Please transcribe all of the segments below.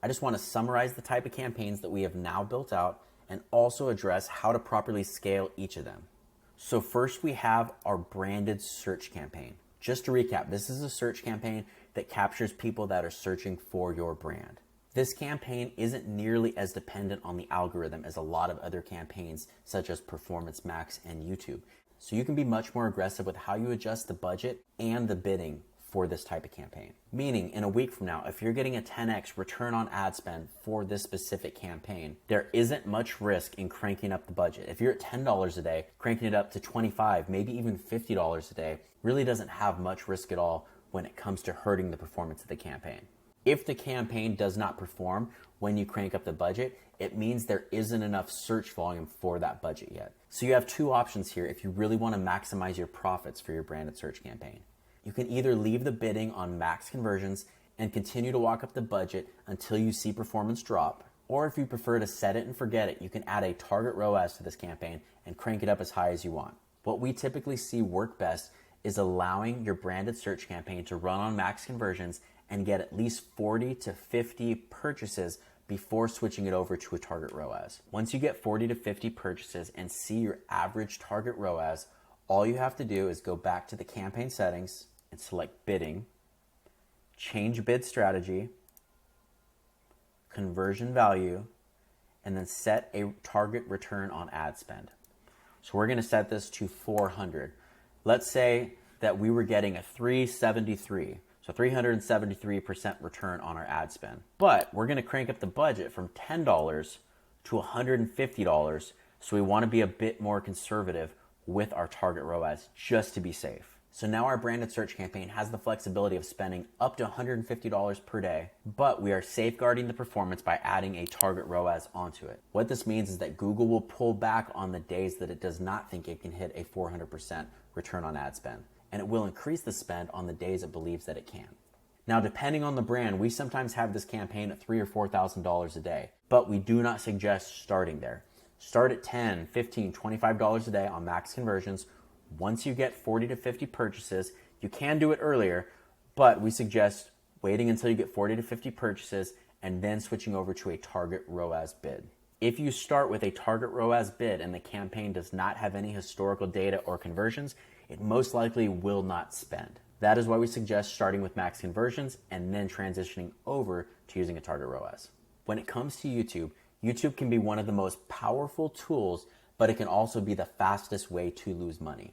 I just want to summarize the type of campaigns that we have now built out and also address how to properly scale each of them. So first we have our branded search campaign. Just to recap, this is a search campaign that captures people that are searching for your brand. This campaign isn't nearly as dependent on the algorithm as a lot of other campaigns such as Performance Max and YouTube. So you can be much more aggressive with how you adjust the budget and the bidding for this type of campaign. Meaning, in a week from now, if you're getting a 10x return on ad spend for this specific campaign, there isn't much risk in cranking up the budget. If you're at $10 a day, cranking it up to $25, maybe even $50 a day, really doesn't have much risk at all when it comes to hurting the performance of the campaign. If the campaign does not perform when you crank up the budget, it means there isn't enough search volume for that budget yet. So you have two options here if you really want to maximize your profits for your branded search campaign. You can either leave the bidding on max conversions and continue to walk up the budget until you see performance drop, or if you prefer to set it and forget it, you can add a target ROAS to this campaign and crank it up as high as you want. What we typically see work best is allowing your branded search campaign to run on max conversions and get at least 40 to 50 purchases before switching it over to a target ROAS. Once you get 40 to 50 purchases and see your average target ROAS, all you have to do is go back to the campaign settings and select bidding, change bid strategy, conversion value, and then set a target return on ad spend. So we're going to set this to 400. Let's say that we were getting a 373. So 373% return on our ad spend. But we're going to crank up the budget from $10 to $150. So we want to be a bit more conservative with our target ROAS just to be safe. So now our branded search campaign has the flexibility of spending up to $150 per day, but we are safeguarding the performance by adding a target ROAS onto it. What this means is that Google will pull back on the days that it does not think it can hit a 400% return on ad spend, and it will increase the spend on the days it believes that it can. Now, depending on the brand, we sometimes have this campaign at $3,000 or $4,000 a day, but we do not suggest starting there. Start at $10, $15, $25 a day on max conversions. Once you get 40 to 50 purchases, you can do it earlier, but we suggest waiting until you get 40 to 50 purchases and then switching over to a target ROAS bid. If you start with a target ROAS bid and the campaign does not have any historical data or conversions, it most likely will not spend. That is why we suggest starting with max conversions and then transitioning over to using a target ROAS. When it comes to YouTube, YouTube can be one of the most powerful tools, but it can also be the fastest way to lose money.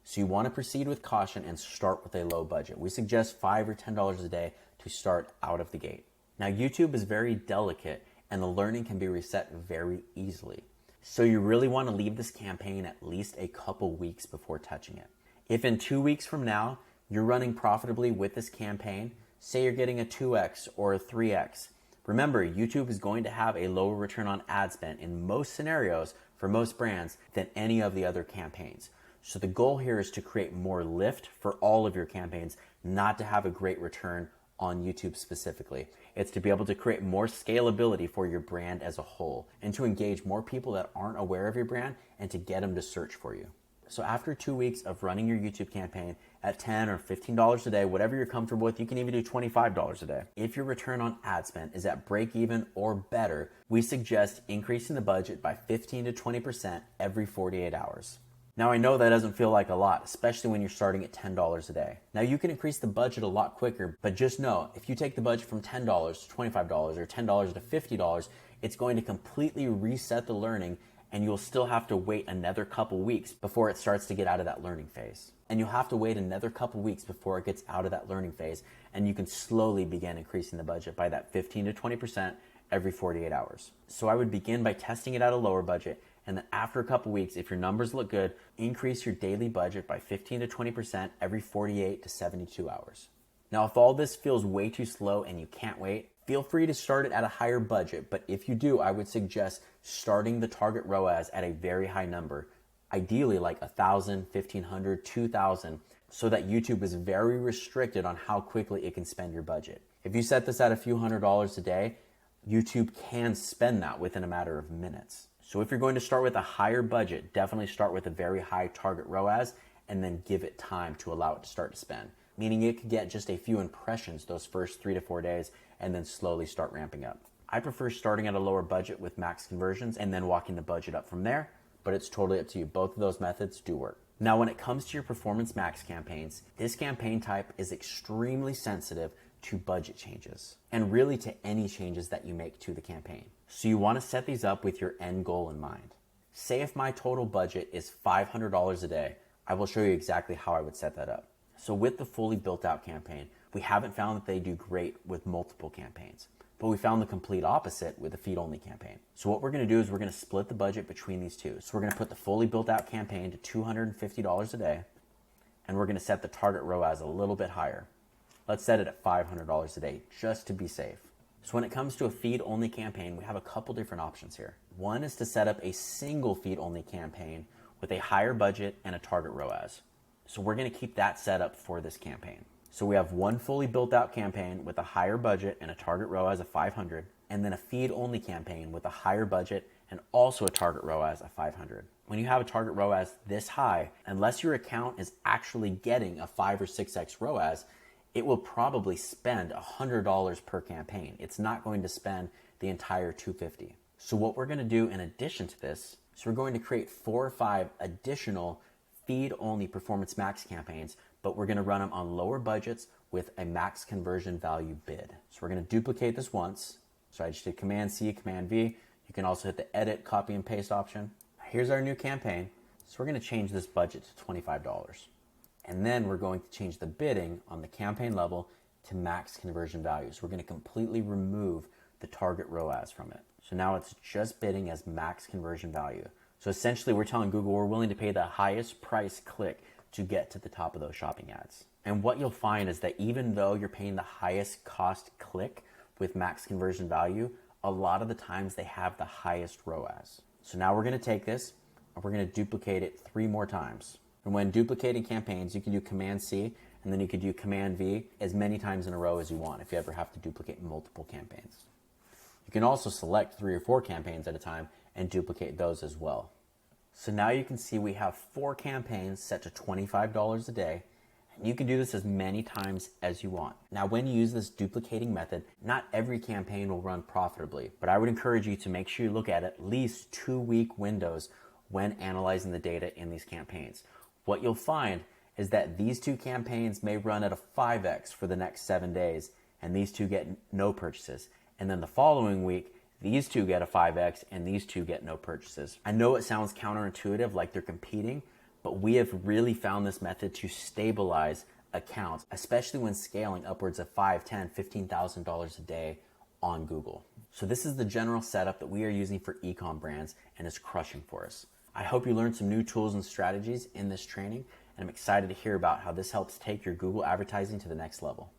So you want to proceed with caution and start with a low budget. We suggest $5 or $10 a day to start out of the gate. Now, YouTube is very delicate and the learning can be reset very easily. So you really want to leave this campaign at least a couple weeks before touching it. If in 2 weeks from now, you're running profitably with this campaign, say you're getting a 2x or a 3x, remember, YouTube is going to have a lower return on ad spend in most scenarios for most brands than any of the other campaigns. So the goal here is to create more lift for all of your campaigns, not to have a great return on YouTube specifically. It's to be able to create more scalability for your brand as a whole and to engage more people that aren't aware of your brand and to get them to search for you. So after 2 weeks of running your YouTube campaign at $10 or $15 a day, whatever you're comfortable with, you can even do $25 a day. If your return on ad spend is at break even or better, we suggest increasing the budget by 15 to 20% every 48 hours. Now, I know that doesn't feel like a lot, especially when you're starting at $10 a day. Now, you can increase the budget a lot quicker, but just know, if you take the budget from $10 to $25 or $10 to $50, it's going to completely reset the learning, and you'll still have to wait another couple weeks before it starts to get out of that learning phase. And you'll have to wait another couple weeks before it gets out of that learning phase, and you can slowly begin increasing the budget by that 15 to 20% every 48 hours. So I would begin by testing it at a lower budget, and then after a couple weeks, if your numbers look good, increase your daily budget by 15 to 20% every 48 to 72 hours. Now, if all this feels way too slow and you can't wait, feel free to start it at a higher budget, but if you do, I would suggest starting the target ROAS at a very high number, ideally like 1,000, 1,500, 2,000, so that YouTube is very restricted on how quickly it can spend your budget. If you set this at a few $100s a day, YouTube can spend that within a matter of minutes. So if you're going to start with a higher budget, definitely start with a very high target ROAS and then give it time to allow it to start to spend. Meaning it could get just a few impressions those first 3 to 4 days and then slowly start ramping up. I prefer starting at a lower budget with max conversions and then walking the budget up from there, but it's totally up to you. Both of those methods do work. Now, when it comes to your performance max campaigns, this campaign type is extremely sensitive to budget changes and really to any changes that you make to the campaign. So you want to set these up with your end goal in mind. Say if my total budget is $500 a day, I will show you exactly how I would set that up. So with the fully built out campaign, we haven't found that they do great with multiple campaigns, but we found the complete opposite with a feed only campaign. So what we're going to do is we're going to split the budget between these two. So we're going to put the fully built out campaign to $250 a day, and we're going to set the target ROAS a little bit higher. Let's set it at $500 a day just to be safe. So when it comes to a feed only campaign, we have a couple different options here. One is to set up a single feed only campaign with a higher budget and a target ROAS. So we're going to keep that set up for this campaign. So we have one fully built out campaign with a higher budget and a target ROAS of 500, and then a feed only campaign with a higher budget and also a target ROAS of 500. When you have a target ROAS this high, unless your account is actually getting a 5 or 6x ROAS, it will probably spend $100 per campaign. It's not going to spend the entire $250. So what we're going to do in addition to this is we're going to create 4 or 5 additional feed-only Performance Max campaigns, but we're going to run them on lower budgets with a max conversion value bid. So we're going to duplicate this once. So I just did Command-C, Command-V. You can also hit the Edit, Copy, and Paste option. Here's our new campaign. So we're going to change this budget to $25. And then we're going to change the bidding on the campaign level to max conversion value. So we're going to completely remove the target ROAS from it. So now it's just bidding as max conversion value. So essentially we're telling Google we're willing to pay the highest price click to get to the top of those shopping ads. And what you'll find is that even though you're paying the highest cost click with max conversion value, a lot of the times they have the highest ROAS. So now we're going to take this and we're going to duplicate it 3 more times. And when duplicating campaigns, you can do Command-C and then you can do Command-V as many times in a row as you want if you ever have to duplicate multiple campaigns. You can also select 3 or 4 campaigns at a time and duplicate those as well. So now you can see we have 4 campaigns set to $25 a day, and you can do this as many times as you want. Now, when you use this duplicating method, not every campaign will run profitably, but I would encourage you to make sure you look at least 2-week windows when analyzing the data in these campaigns. What you'll find is that these 2 campaigns may run at a 5x for the next 7 days, and these 2 get no purchases. And then the following week, these 2 get a 5x and these 2 get no purchases. I know it sounds counterintuitive, like they're competing, but we have really found this method to stabilize accounts, especially when scaling upwards of $5,000, $10,000, $15,000 a day on Google. So this is the general setup that we are using for ecom brands, and it's crushing for us. I hope you learned some new tools and strategies in this training, and I'm excited to hear about how this helps take your Google advertising to the next level.